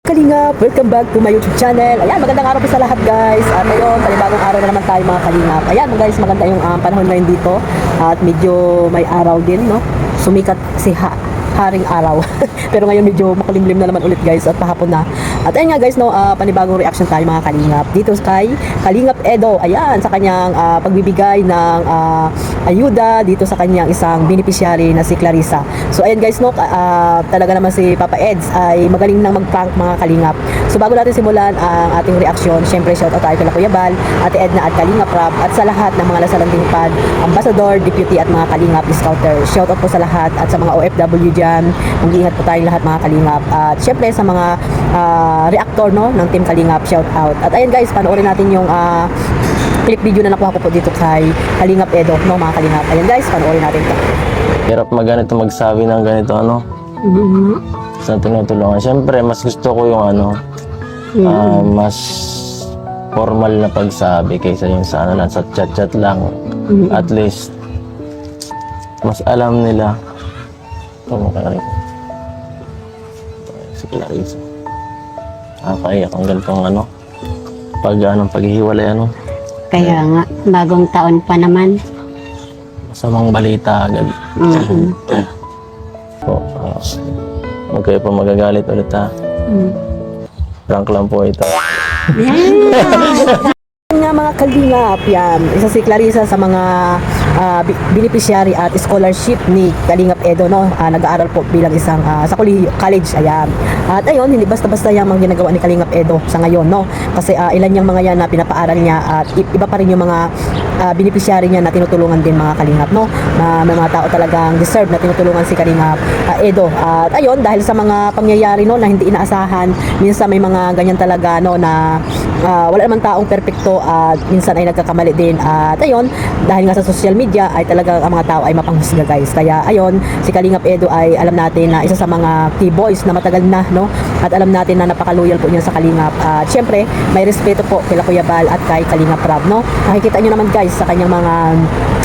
Kalingap, welcome back to my YouTube channel. Ayan, magandang araw po sa lahat guys. At ngayon, panibagong araw na naman tayo mga kalingap. Ayan guys, maganda yung panahon ngayon dito. At medyo may araw din, no? Sumikat si Haring Araw. Pero ngayon medyo makulimlim na naman ulit guys at pahapon na. At ayun nga guys, no, panibagong reaction tayo mga kalingap. Dito kay Kalingap Edo. Ayan, sa kanyang pagbibigay ng ayuda dito sa kanyang isang beneficiary na si Clarissa. So ayan guys, no, talaga naman si Papa Eds ay magaling nang mag-prank mga kalingap. So bago natin simulan ang ating reaction, syempre shoutout tayo kay Kuya Bal, Ate Edna at Kalingap Rap at sa lahat ng mga nasalanding pad, ambassador, deputy at mga kalingap scouter. Shoutout po sa lahat at sa mga OFW dyan. Mag-iingat po tayong lahat mga kalingap. At syempre sa mga reactor, no, ng Team Kalingap, shoutout. At ayan guys, panoorin natin yung clip video na nakuha ko po dito kay Kalingap Edo, no, mga kalingap. Ayan guys, panoorin natin ito. Hirap magsabi ng ganito, ano? Sa tinutulungan. Siyempre, mas gusto ko yung mas formal na pagsabi kaysa yung sa lang, sa chat-chat lang. At least, mas alam nila. Si Clarissa. Nakakaiyak ang ganitong paghihiwalay, Kaya nga, bagong taon pa naman. Masamang balita agad. So, huwag kayo pa magagalit ulit ha. Prank lang po ito. Nga mga kalingap, yan. Isa si Clarissa sa mga beneficiary at scholarship ni Kalingap Edo, no? Nag-aaral po bilang isang sa college, ayan. At ayun, hindi basta-basta yung mga ginagawa ni Kalingap Edo sa ngayon, no? Kasi ilan yung mga yan na pinapaaral niya at iba pa rin yung mga beneficiary niya na tinutulungan din mga kalingap, no? Na may mga tao talagang deserve na tinutulungan si Kalingap Edo. At ayun, dahil sa mga pangyayari, no, na hindi inaasahan, minsan may mga ganyan talaga, no, na wala namang taong perpekto at minsan ay nagkakamali din. At ayun, dahil nga sa social media ay talagang ang mga tao ay mapanghusga guys. Kaya ayun, si Kalingap Edo ay alam natin na isa sa mga key boys na matagal na, no? At alam natin na napaka-loyal po niya sa Kalingap. At syempre, may respeto po kay Kuya Bal at kay Kalingap Rab, no? Nakikita niyo naman guys sa kanyang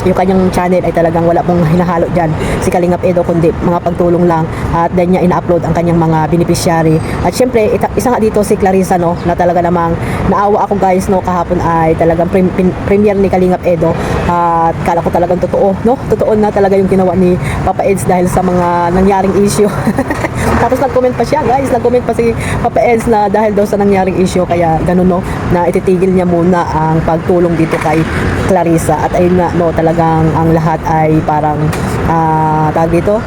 yung kanyang channel ay talagang wala pong hinahalo dyan si Kalingap Edo kundi mga pagtulong lang at then niya ina-upload ang kanyang mga beneficiary. At syempre isa nga dito si Clarissa, no, na talaga namang naawa ako guys, no, kahapon ay talagang premiere ni Kalingap Edo at kala ko talagang totoo, no, totoo na talaga yung ginawa ni Papa Eds dahil sa mga nangyaring issue. Tapos nag-comment pa siya guys, nag-comment pa si Papa Eds na dahil daw sa nangyaring issue kaya ganun, no, na ititigil niya muna ang pagtulong dito kay Clarissa. At ayun nga, no, talagang ang lahat ay parang tawag dito,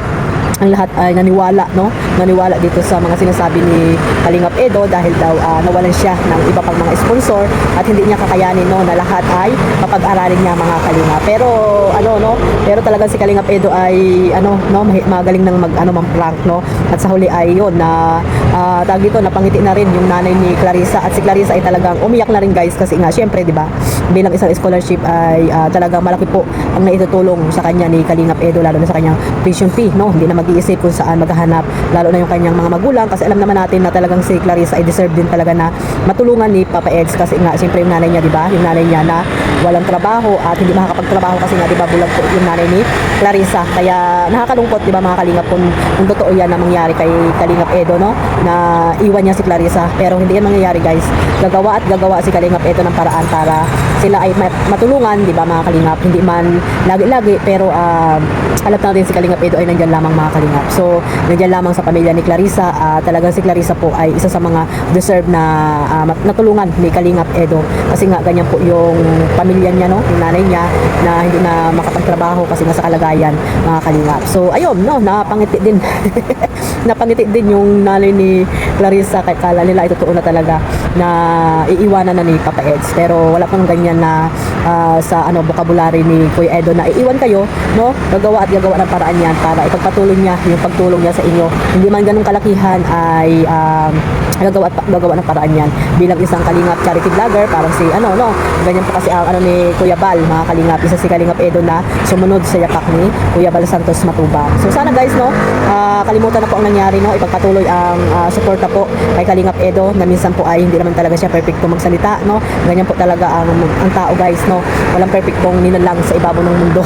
ang lahat ay naniwala, no? Naniwala dito sa mga sinasabi ni Kalingap Edo dahil daw nawalan siya ng iba pang mga sponsor at hindi niya kakayanin, no, na lahat ay mapag-aralin niya mga kalingap. Pero no, pero talagang si Kalingap Edo ay no, magaling nang mag-prank, no? At sa huli ay yun na tawag dito, napangiti na rin yung nanay ni Clarissa at si Clarissa ay talagang umiyak na rin guys kasi nga syempre, di ba? Bilang isang scholarship ay talagang malaki po ang naitutulong sa kanya ni Kalingap Edo lalo na sa kanyang tuition fee, no? Hindi na mag-iisip kung saan maghahanap lalo na yung kanyang mga magulang kasi alam naman natin na talagang si Clarissa ay deserve din talaga na matulungan ni Papa Eds kasi nga siyempre yung nanay niya, di ba? Yung nanay niya na walang trabaho at hindi makakapagtrabaho kasi nga, di ba, bulag po yung nanay ni Clarissa. Kaya nakakalungkot, di ba, mga kalingap, kung totoo yan na mangyari kay Kalingap Edo, no, na iwan niya si Clarissa. Pero hindi yan mangyayari guys. Gagawa at gagawa si Kalingap Edo ng paraan para sila ay matulungan, di ba, mga kalingap? Hindi man lagi-lagi pero alam natin si Kalingap Edo ay nandyan lamang mga kalingap. So, nandyan lamang sa pamilya ni Clarissa. Talagang si Clarissa po ay isa sa mga deserve na natulungan ni Kalingap Edo. Kasi nga, ganyan po yung pamilya niya, no? Yung nanay niya na hindi na makapagtrabaho kasi nga sa kalagayan, mga kalingap. So, ayun, no? Napangiti din. Napangiti din yung nanay ni Clarissa. Kala nila ay totoo na talaga na iiwanan na ni Papa Eds. Pero wala pang ganyan na sa vocabulary ni Kuya Edo na iiwan kayo, no? Gagawa at gagawa ng paraan yan para ipagpatuloy niya yung pagtulong niya sa inyo. Hindi man ganung kalakihan ay gagawa ng paraan yan bilang isang kalingap charity vlogger. Parang si ganyan pa kasi ang ni Kuya Bal, mga kalingap, isa si Kalingap Edo na sumunod sa yapak ni Kuya Bal Santos Matubang. So sana guys, no, kalimutan na po ang nangyari, no, ipagpatuloy ang suporta po kay Kalingap Edo na minsan po ay hindi naman talaga siya perfecto magsalita, no. Ganyan po talaga ang tao guys, no. Walang perfectong nilalang sa ibabaw ng mundo.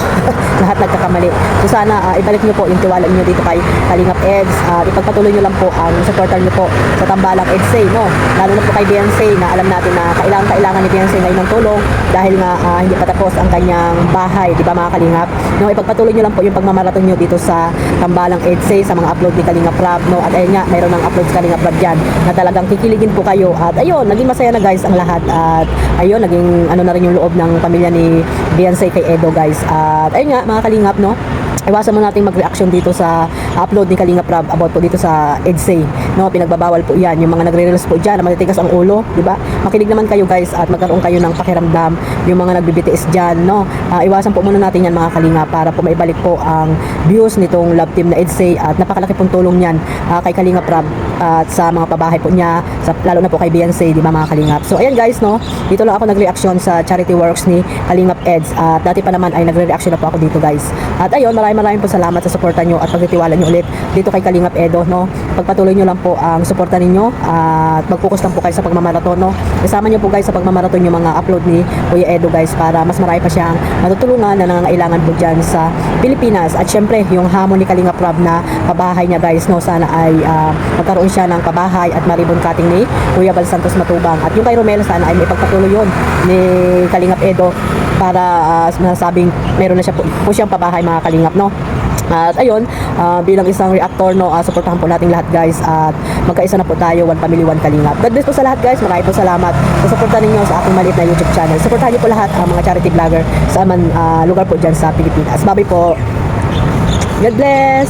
Lahat nagkakamali. So sana ibalik niyo po yung tiwala niyo dito kay Kalingap Eds at ipagpatuloy niyo lang po ang suportan niyo po sa tambalan tambalang EDSA, no? Lalo na po kay Beyonce na alam natin na kailangan ni Beyonce ngayon ng tulong dahil nga hindi pa tapos ang kanyang bahay, di ba mga kalingap? No, ipagpatuloy nyo lang po yung pagmamarathon nyo dito sa tambalang EDSA, sa mga upload ni Kalingap Rab, no? At ayun nga, mayroon ng upload sa Kalingap Rab dyan na talagang kikiligin po kayo. At ayun, naging masaya na guys ang lahat. At ayun, naging ano na rin yung loob ng pamilya ni Beyonce kay Edo guys. At ayun nga mga kalingap, no? Iwasan mo nating mag-reaction dito sa upload ni Kalingap Rab about po dito sa EDSA, no? Pinagbabawal po 'yan, yung mga nagre-reels po diyan na matitigas ang ulo, di ba? Makinig naman kayo guys at magkaroon kayo ng pakiramdam yung mga nagbi-BTS diyan, no? Iwasan po muna natin 'yan mga kalingap para po maibalik po ang views nitong love team na EDSA at napakalaki pong tulong niyan kay Kalingap Rab at sa mga pabahay po niya, lalo na po kay Beyonce, di ba mga kalingap? So ayan guys, no? Dito lang ako nag-reaction sa charity works ni Kalingap Eds at dati pa naman ay nagre-reaction na po ako dito guys. At ayun, maraming po salamat sa suporta nyo at pagtitiwala nyo ulit dito kay Kalingap Edo, no? Pagpatuloy nyo lang po ang suporta ninyo at mag-focus lang po kayo sa pagmamaraton, no? Isama nyo po guys sa pagmamaraton yung mga upload ni Kuya Edo guys para mas marami pa siyang matutulungan na nangangailangan po dyan sa Pilipinas. At syempre, yung hamon ni Kalingap Rab na pabahay niya guys, no? Sana ay magkaroon siya ng pabahay at maribon cutting ni Kuya Bal Santos Matubang. At yung kay Romel, sana ay may pagpatuloy yun ni Kalingap Edo para masasabing meron na siya po siyang pabahay mga kalingap, no? At ayun, bilang isang reactor, no, supportahan po natin lahat guys at magkaisa na po tayo, one family, one kalingap. God bless po sa lahat guys, maraming po salamat sa suporta ninyo sa aking maliit na YouTube channel. Supportahan niyo po lahat ang mga charity vlogger sa man lugar po dyan sa Pilipinas. Bye po. God bless.